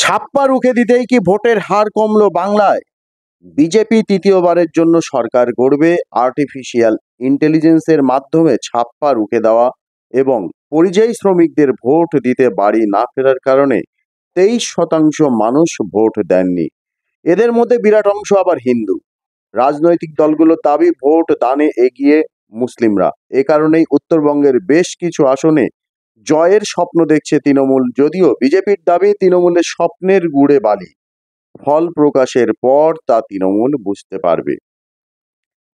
ছাপ্পা রুখে দিতেই কি ভোটের হার কমলো বাংলায়? বিজেপি তৃতীয়বারের জন্য সরকার গড়বে। আর্টিফিশিয়াল ইন্টেলিজেন্সের মাধ্যমে ছাপ্পা রুখে দেওয়া এবং পরিযায়ী শ্রমিকদের ভোট দিতে বাড়ি না ফেরার কারণে 23% মানুষ ভোট দেননি। এদের মধ্যে বিরাট অংশ আবার হিন্দু। রাজনৈতিক দলগুলোর দাবি ভোট দানে এগিয়ে মুসলিমরা। এ কারণেই উত্তরবঙ্গের বেশ কিছু আসনে জয়ের স্বপ্ন দেখছে তৃণমূল, যদিও বিজেপির দাবি তৃণমূলের স্বপ্নের গুড়ে বালি। ফল প্রকাশের পর তা তৃণমূল বুঝতে পারবে।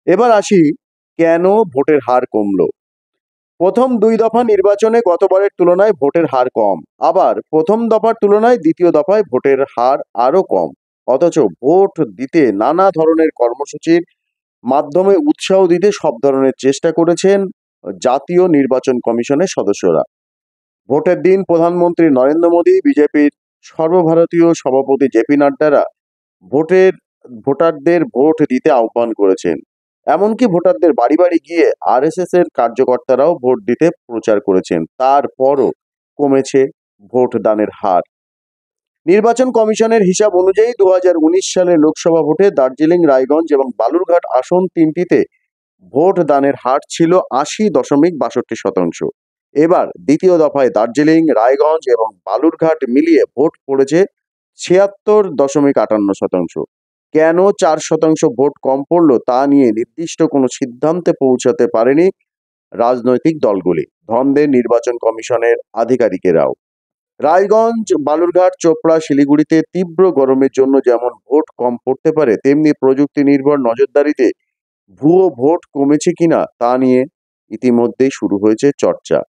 এবার আসি, কেন ভোটের হার কমলো। প্রথম দুই দফা নির্বাচনে গতবারের তুলনায় ভোটের হার কম, আবার প্রথম দফার তুলনায় দ্বিতীয় দফায় ভোটের হার আরো কম। অথচ ভোট দিতে নানা ধরনের কর্মসূচির মাধ্যমে উৎসাহ দিতে সব ধরনের চেষ্টা করেছেন জাতীয় নির্বাচন কমিশনের সদস্যরা। ভোটের দিন প্রধানমন্ত্রী নরেন্দ্র মোদী, বিজেপির সর্বভারতীয় সভাপতি জেপি নাড্ডারা ভোটের ভোটারদের ভোট দিতে আহ্বান করেছেন। এমনকি ভোটারদের বাড়ি বাড়ি গিয়ে আরএসএস এর কার্যকর্তারাও ভোট দিতে প্রচার করেছেন। তারপরও কমেছে ভোট দানের হার। নির্বাচন কমিশনের হিসাব অনুযায়ী 2019 সালে লোকসভা ভোটে দার্জিলিং, রায়গঞ্জ এবং বালুরঘাট আসন তিনটিতে ভোট দানের হার ছিল 80.62%। এবার দ্বিতীয় দফায় দার্জিলিং, রায়গঞ্জ এবং বালুরঘাট মিলিয়ে ভোট পড়েছে 76.58%। কেন 4% ভোট কম পড়লো তা নিয়ে নির্দিষ্ট কোনো সিদ্ধান্তে পৌঁছাতে পারেনি রাজনৈতিক দলগুলি, ধনদের নির্বাচন কমিশনের আধিকারিকেরাও। রায়গঞ্জ, বালুরঘাট, চোপড়া, শিলিগুড়িতে তীব্র গরমের জন্য যেমন ভোট কম পড়তে পারে, তেমনি প্রযুক্তি নির্ভর নজরদারিতে ভুয়ো ভোট কমেছে কিনা তা নিয়ে ইতিমধ্যেই শুরু হয়েছে চর্চা।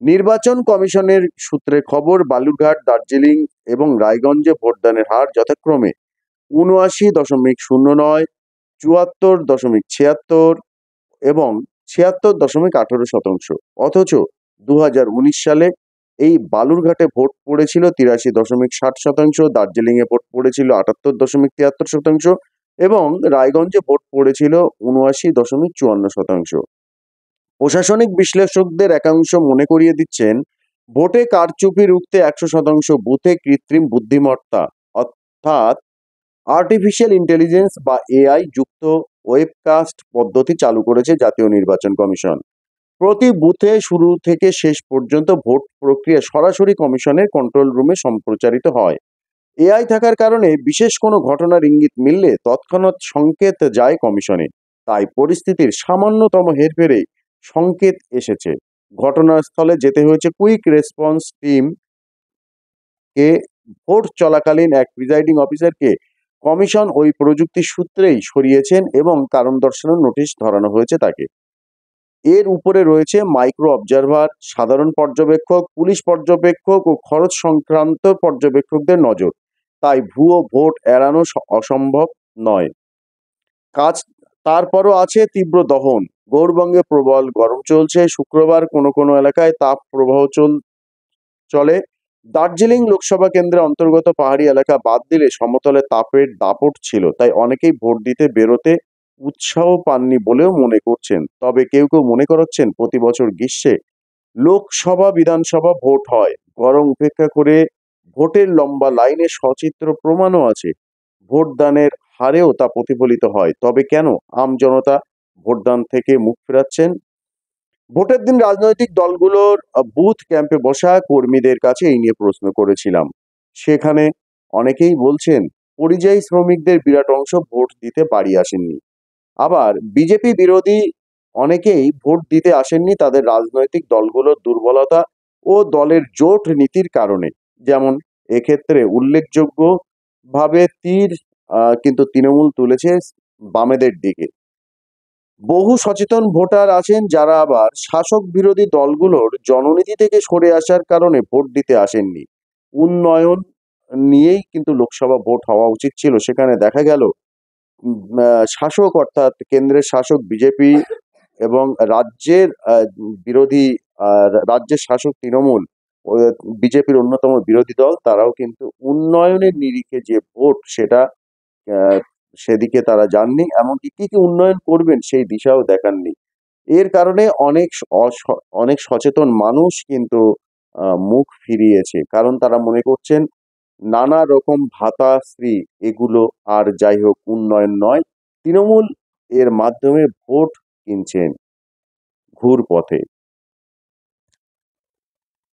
নির্বাচন কমিশনের সূত্রে খবর, বালুরঘাট, দার্জিলিং এবং রায়গঞ্জে ভোটদানের হার যথাক্রমে 79.09, 74.76 এবং 76.18%। অথচ 2019 সালে এই বালুরঘাটে ভোট পড়েছিল 83.60%, দার্জিলিংয়ে ভোট পড়েছিল 78.73% এবং রায়গঞ্জে ভোট পড়েছিল 79.54%। প্রশাসনিক বিশ্লেষকদের একাংশ মনে করিয়ে দিচ্ছেন, ভোটে কারচুপি রুখতে 100% বুথে কৃত্রিম বুদ্ধিমত্তা অর্থাৎ আর্টিফিশিয়াল ইন্টেলিজেন্স বা এআই যুক্ত ওয়েবকাস্ট পদ্ধতি চালু করেছে জাতীয় নির্বাচন কমিশন। প্রতি বুথে শুরু থেকে শেষ পর্যন্ত ভোট প্রক্রিয়া সরাসরি কমিশনের কন্ট্রোল রুমে সম্প্রচারিত হয়। এআই থাকার কারণে বিশেষ কোনো ঘটনার ইঙ্গিত মিললে তৎক্ষণাৎ সংকেত যায় কমিশনে। তাই পরিস্থিতির সামান্যতম হেরফেরে সংকেত এসেছে, ঘটনাস্থলে যেতে হয়েছে কুইক রেসপন্স টিম কে। ভোট চলাকালীন এক প্রিজাইডিং অফিসারকে কমিশন ওই প্রযুক্তির সূত্রেই সরিয়েছেন এবং কারণ দর্শানোর নোটিশ ধরানো হয়েছে তাকে। এর উপরে রয়েছে মাইক্রো অবজারভার, সাধারণ পর্যবেক্ষক, পুলিশ পর্যবেক্ষক ও খরচ সংক্রান্ত পর্যবেক্ষকদের নজর। তাই ভুয়ো ভোট এড়ানো অসম্ভব নয়। কাজ তারপরও আছে তীব্র দহন। গৌরবঙ্গে প্রবল গরম চলছে। শুক্রবার কোনো কোনো এলাকায় তাপ প্রবাহ চলে। দার্জিলিং লোকসভা কেন্দ্রের অন্তর্গত পাহাড়ি এলাকা বাদ দিলে সমতলে তাপের দাপট ছিল, তাই অনেকেই ভোট দিতে বেরোতে উৎসাহ পাননি বলেও মনে করছেন। তবে কেউ কেউ মনে করাচ্ছেন, প্রতি বছর গ্রীষ্মে লোকসভা, বিধানসভা ভোট হয়, গরম উপেক্ষা করে ভোটের লম্বা লাইনে সচিত্র প্রমাণও আছে। ভোটদানের হারেও তা প্রতিফলিত হয়। তবে কেন আমজনতা ভোটদান থেকে মুখ ফেরাচ্ছেন? ভোটের দিন রাজনৈতিক দলগুলোর বুথ ক্যাম্পে বসা কর্মীদের কাছে এই নিয়ে প্রশ্ন করেছিলাম। সেখানে অনেকেই বলছেন, পরিযায়ী শ্রমিকদের বিরাট অংশ ভোট দিতে বাড়ি আসেননি। আবার বিজেপি বিরোধী অনেকেই ভোট দিতে আসেননি তাদের রাজনৈতিক দলগুলোর দুর্বলতা ও দলের জোট নীতির কারণে। যেমন এক্ষেত্রে উল্লেখযোগ্য ভাবে তীর কিন্তু তৃণমূল তুলেছে বামেদের দিকে। বহু সচেতন ভোটার আছেন যারা আবার শাসক বিরোধী দলগুলোর জননীতি থেকে সরে আসার কারণে ভোট দিতে আসেননি। উন্নয়ন নিয়েই কিন্তু লোকসভা ভোট হওয়া উচিত ছিল। সেখানে দেখা গেল শাসক অর্থাৎ কেন্দ্রের শাসক বিজেপি এবং রাজ্যের বিরোধী রাজ্যের শাসক তৃণমূল ও বিজেপির অন্যতম বিরোধী দল, তারাও কিন্তু উন্নয়নের নিরিখে যে ভোট সেটা আহ, সেদিকে তারা যাননি। এমনকি কি কি উন্নয়ন করবেন সেই দিশাও দেখাননি। এর কারণে অনেক সচেতন মানুষ কিন্তু মুখ ফিরিয়েছে, কারণ তারা মনে করছেন নানা রকম ভাতাশ্রী, এগুলো আর যাই হোক উন্নয়ন নয়। তৃণমূল এর মাধ্যমে ভোট কিনছেন ঘুর পথে।